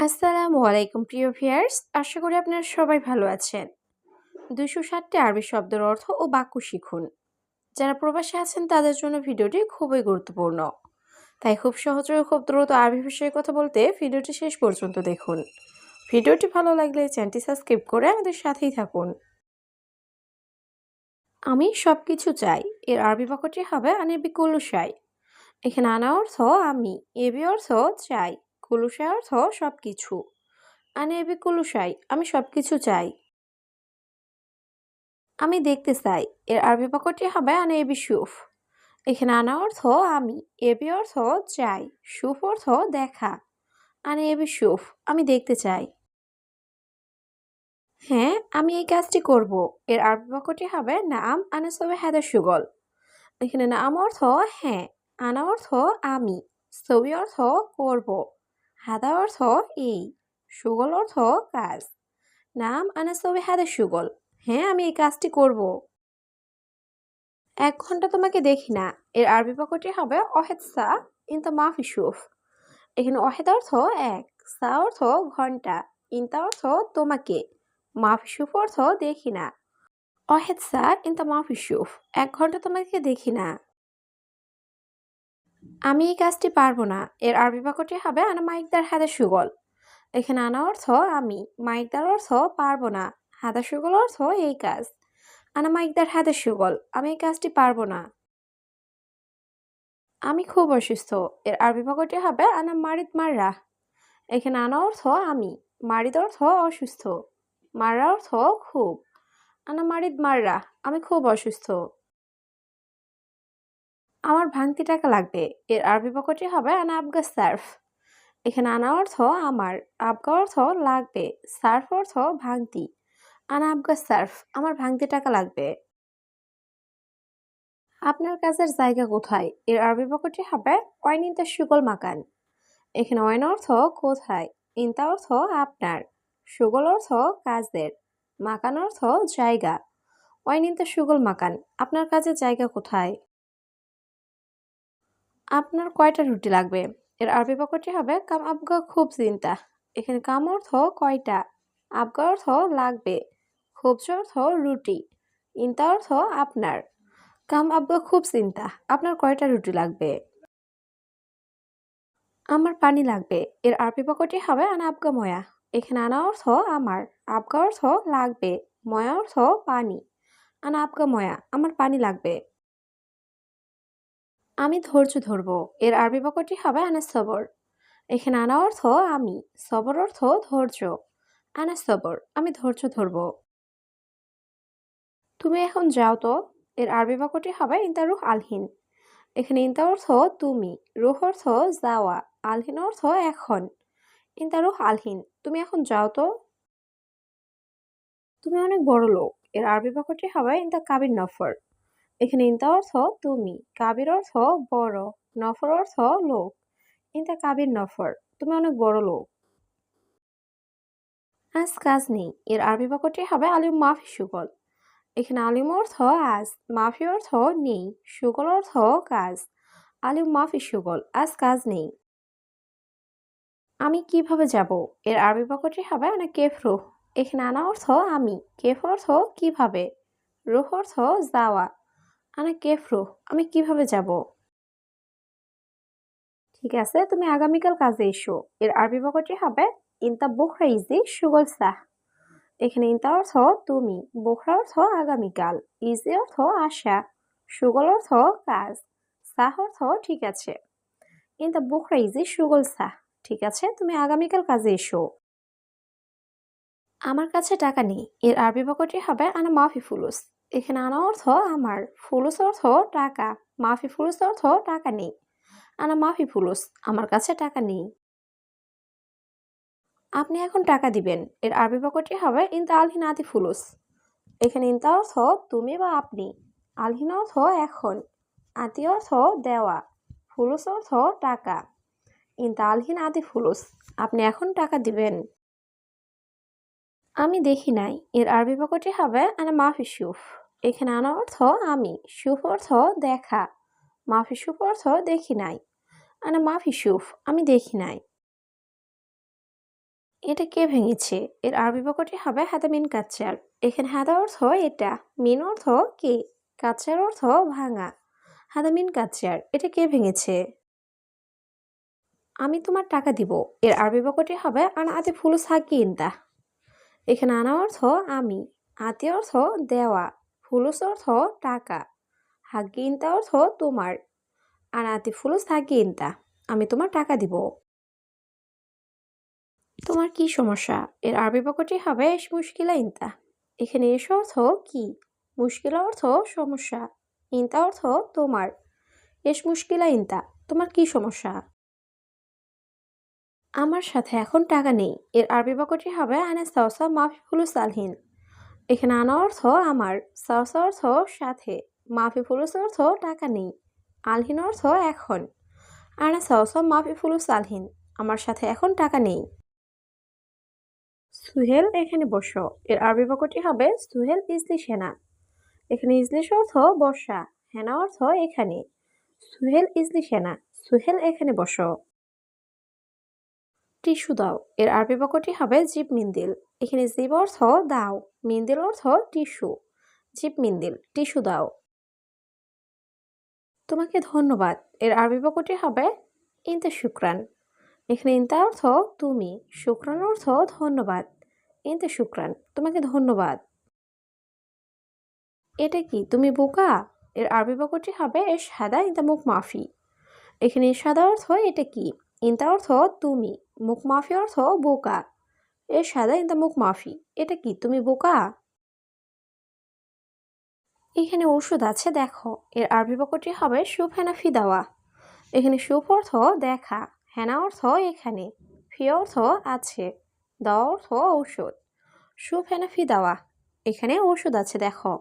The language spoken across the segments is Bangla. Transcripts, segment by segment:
আসসালামু আলাইকুম প্রিয় ভিউয়ার্স, আশা করি আপনারা সবাই ভালো আছেন। ২৬০টি আরবি শব্দের অর্থ ও বাক্য শিখুন। যারা প্রবাসে আছেন তাদের জন্য ভিডিওটি খুবই গুরুত্বপূর্ণ। তাই খুব সহজে ও খুব দ্রুত আরবি ভাষায় কথা বলতে ভিডিওটি শেষ পর্যন্ত দেখুন। ভিডিওটি ভালো লাগলে চ্যানেলটি সাবস্ক্রাইব করে আমাদের সাথেই থাকুন। আমি সবকিছু চাই এর আরবি বাক্যটি হবে আনেবি কুল্লু শাই। এখানে আনা অর্থ আমি, এবি অর্থ চাই, কুল্লু শাই অর্থ সবকিছু। আনেবি কুল্লু শাই আমি সবকিছু চাই। আমি দেখতে চাই এর আরবি বাক্যটি হবে আনা এবি সুফ। এখানে আনা অর্থ আমি, এবি অর্থ চাই, সুফ অর্থ দেখা। আনা এবি সুফ আমি দেখতে চাই। হ্যাঁ, আমি এই কাজটি করব এর আরবি বাক্যটি হবে নাম আনা সবে হাদা সুগল। এখানে নাম অর্থ হ্যাঁ, আনা অর্থ আমি, সবি অর্থ করব, হাদা অর্থ এই, সুগল অর্থ কাজ। নাম আনা সবে হাদা সুগল, হ্যাঁ আমি এই কাজটি করব। ১ ঘন্টা তোমাকে দেখি না এর আরবি বাক্যটি হবে অহেদ সা ইনতা মাফি শুফ। এখানে অহেদ অর্থ ১, সা অর্থ ঘন্টা, ইনতা অর্থ তোমাকে, মাফি শুফ অর্থ দেখি না। অহেদ সা ইনতা মাফি শুফ ১ ঘন্টা তোমাকে দেখি না। আমি এই কাজটি পারবো না এর আরবি বাক্যটি হবে আনা মাইকদার হাদা সুগল। এখানে আনা অর্থ আমি, মাইকদার অর্থ পারবো না, হাদা সুগল অর্থ এই কাজ। আনা মাইকদার হাদা সুগল আমি এই কাজটি পারবো না। আমি খুব অসুস্থ এর আরবি বাক্যটি হবে আনা মারিদ মাররা। এখানে আনা অর্থ আমি, মারিদ অর্থ অসুস্থ, মাররা অর্থ খুব। আনা মারিদ মাররা আমি খুব অসুস্থ। আমার ভাঙতি টাকা লাগবে এর আরবি বাক্যটি হবে আনা আবগা সার্ফ। এখানে আনা অর্থ আমার, আবগা অর্থ লাগবে, সার্ফ অর্থ ভাঙতি। আনা আবগা সার্ফ আমার ভাঙতি টাকা লাগবে। আপনার কাজের জায়গা কোথায় এর আরবি বাক্যটি হবে ওয়াইনিনতা সুগল মাকান। এখানে ওয়াইন অর্থ কোথায়, ইনতা অর্থ আপনার, সুগল অর্থ কাজের, মাকান অর্থ জায়গা। ওয়াইন ইনতা সুগল মাকান আপনার কাজের জায়গা কোথায়। আপনার কয়টা রুটি লাগবে এর আরবি বাক্যটি হবে কাম আবগা খুব চিন্তা। এখানে কাম অর্থ কয়টা, আবগা অর্থ লাগবে, খুবজ অর্থ রুটি, ইনতা অর্থ আপনার। কাম আবগা খুব চিন্তা আপনার কয়টা রুটি লাগবে। আমার পানি লাগবে এর আরবি বাক্যটি হবে আনা আবগা ময়া। এখানে আনা অর্থ আমার, আবগা অর্থ লাগবে, ময়া অর্থ পানি। আনা আবগা ময়া আমার পানি লাগবে। আমি ধৈর্য ধরবো এর আরবি বাক্যটি হবে আনা সবর। এখানে আনা অর্থ আমি, সবর অর্থ ধৈর্য। আনা সবর আমি ধৈর্য ধরবো। তুমি এখন যাও তো এর আরবি বাক্যটি হবে ইনতা রুহ আলহিন। এখানে ইনতা অর্থ তুমি, রুহ অর্থ যাওয়া, আলহিন অর্থ এখন। ইনতা রুহ আলহিন তুমি এখন যাও তো। তুমি অনেক বড় লোক এর আরবি বাক্যটি হবে ইনতা কাবির নফর। এখানে ইনতা অর্থ তুমি, কাবির অর্থ বড়, নফর অর্থ লোক। ইনতা কাবির নফর তুমি অনেক বড় লোক। আজ কাজ নেই এর আরবি বাক্যটি হবে আলিম মাফি সুগল। এখানে আলিম অর্থ আজ, মাফি অর্থ নেই, সুগল অর্থ কাজ। আলিম মাফি সুগল আজ কাজ নেই। আমি কিভাবে যাব এর আরবি বাক্যটি হবে আনা কেফ রুহ। এখানে আনা অর্থ আমি, কেফ অর্থ কিভাবে, রুহ অর্থ যাওয়া। আনা কেফ রুহ আমি কিভাবে যাব। ঠিক আছে, তুমি আগামীকাল কাজে এসো এর আরবি বাক্যটি হবে ইনতা বুখরা ইজি সুগল সাহ। এখানে ইনতা অর্থ তুমি, বুখরা অর্থ আগামীকাল, ইজি অর্থ আশা, সুগল অর্থ কাজ, সাহ অর্থ ঠিক আছে। ইনতা বুখরা ইজি সুগল সাহ ঠিক আছে তুমি আগামীকাল কাজে এসো। আমার কাছে টাকা নেই এর আরবি বাক্যটি হবে আনা মাফি ফুলুস। এখানে আনা অর্থ আমার, ফুলুস অর্থ টাকা, মাফি ফুলুস অর্থ টাকা নেই। আনা মাফি ফুলুস আমার কাছে টাকা নেই। আপনি এখন টাকা দিবেন এর আরবি বাক্যটি হবে ইনতা আলহিন আতি ফুলুস। এখানে ইনতা অর্থ তুমি বা আপনি, আলহিন অর্থ এখন, আতি অর্থ দেওয়া, ফুলুস অর্থ টাকা। ইনতা আলহিন আতি ফুলুস আপনি এখন টাকা দিবেন। আমি দেখি নাই এর আরবি বাক্যটি হবে আনা মাফি সুফ। এখানে আনা অর্থ আমি, সুফ অর্থ দেখা, মাফি সুফ অর্থ দেখি নাই। আনা মাফি সুফ আমি দেখি নাই। এটা কে ভেঙেছে? এর আরবি বাক্যটি হবে হাদা মিন কাচ্চার। এখানে হাদা অর্থ এটা, মিন অর্থ কে, কাচ্চার অর্থ ভাঙা। হাদা মিন কাচ্চার, এটা কে ভেঙেছে? আমি তোমার টাকা দিব। এর আরবি বাক্যটি হবে আনা আতি ফুলুস হাক্কি ইনতা। এখানে আনা অর্থ আমি, আতি অর্থ দেওয়া, ফুলুস অর্থ টাকা, হাক্কি ইনতা অর্থ তোমার। আনা আতি ফুলুস হাক্কি ইনতা, আমি তোমার টাকা দিব। তোমার কি সমস্যা? এর আরবি বাক্যটি হবে এশ মুশকিলা ইনতা। এখানে এস অর্থ কি, মুশকিলা অর্থ সমস্যা, ইনতা অর্থ তোমার। এশ মুশকিলা ইনতা, তোমার কি সমস্যা? আমার সাথে এখন টাকা নেই। এর আরবি বাক্যটি হবে আনা সাওসা মাফি ফুলুস আলহিন। এখানে আনা অর্থ আমার, সাওসা অর্থ সাথে, মাফি ফুলুস অর্থ টাকা নেই, আলহিন অর্থ এখন। আনা সাওসা মাফি ফুলুস আলহিন, আমার সাথে এখন টাকা নেই। সুহেল এখানে বসো। এর আরবি বাক্যটি হবে সুহেল ইজলি সেনা। এখানে ইজলিশ অর্থ বসা, হেনা অর্থ এখানে। সুহেল ইজলি সেনা, সুহেল এখানে বসো। টিস্যু দাও। এর আরবি বাক্যটি হবে জিব মিন্দিল। এখানে জিব অর্থ দাও, মিন্দিল অর্থ টিস্যু। জিব মিন্দিল, টিস্যু দাও। তোমাকে ধন্যবাদ। এর আরবি বাক্যটি হবে ইনতা শুক্রান। এখানে ইনতা অর্থ তুমি, শুক্রান অর্থ ধন্যবাদ। ইনতা শুক্রান, তোমাকে ধন্যবাদ। এটা কি, তুমি বোকা? এর আরবি বাক্যটি হবে এর সাদা ইনতা মুখ মাফি। এখানে সাদা অর্থ এটা কি, ইনতা অর্থ তুমি, মুখ মাফি অর্থ বোকা। এর সাদা ইনতা মুখ মাফি, এটা কি, তুমি বোকা? এখানে ওষুধ আছে দেখো। এর আরবি বাক্যটি হবে সুপ হেনা ফি দাওয়া। এখানে সুপ অর্থ দেখা, হেনা অর্থ এখানে, ফি অর্থ আছে, দাওয়া অর্থ ঔষধ। সুপ হেনা ফি দাওয়া, এখানে ওষুধ আছে দেখো।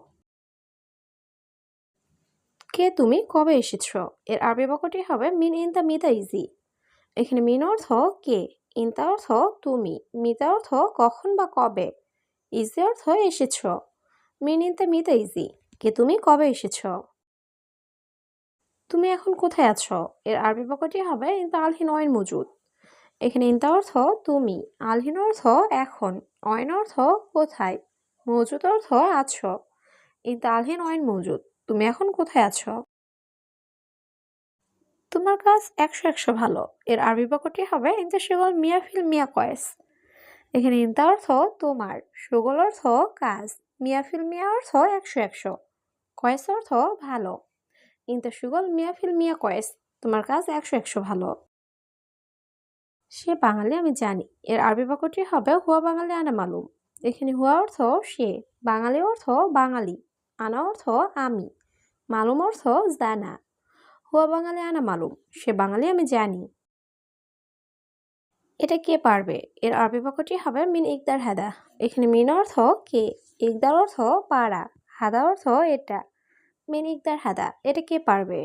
কে তুমি, কবে এসেছো? এর আরবি বাক্যটি হবে মিন ইনতা মিতা ইজি। এখানে মিন অর্থ কে, ইনতা অর্থ তুমি, মিতা অর্থ কখন বা কবে, ইজি অর্থ এসেছো। মিন ইনতা মিতা ইজি, কে তুমি, কবে এসেছো? তুমি এখন কোথায় আছো? এর আরবি বাক্যটি হবে ইনতা আলহিন অয়েন মজুদ। এখানে ইনতা অর্থ তুমি, আলহিন অর্থ এখন, অয়েন অর্থ কোথায়, মজুদ অর্থ আছো। ইনতা আলহিন অয়েন মজুদ, তুমি এখন কোথায় আছো? তোমার কাজ 100 ভালো। এর আরবি বাক্যটি হবে ইনতা শুগল মিয়া ফিল মিয়া কয়েস। এখানে ইনতা অর্থ তোমার, শুগল অর্থ কাজ, মিয়া ফিল মিয়া অর্থ 100 কয়েস অর্থ ভালো। ইনতা শুগল মিয়া ফিল মিয়া কয়েস, তোমার কাজ 100 ভালো। সে বাঙালি আমি জানি। এর আরবি বাক্যটি হবে হুয়া বাঙালি আনা মালুম। এখানে হুয়া অর্থ সে, বাঙালি অর্থ বাঙালি, আনা অর্থ আমি, মালুম অর্থ জানা। হুয়া বাঙালি আনা মালুম, সে বাঙালি আমি জানি। এটা কে পারবে? এর আরবি বাক্যটি হবে মিন ইকদার হাদা। এখানে মিন অর্থ কে, ইকদার অর্থ পারা, হাদা অর্থ এটা। মিন ইকদার হাদা, এটা কে পারবে?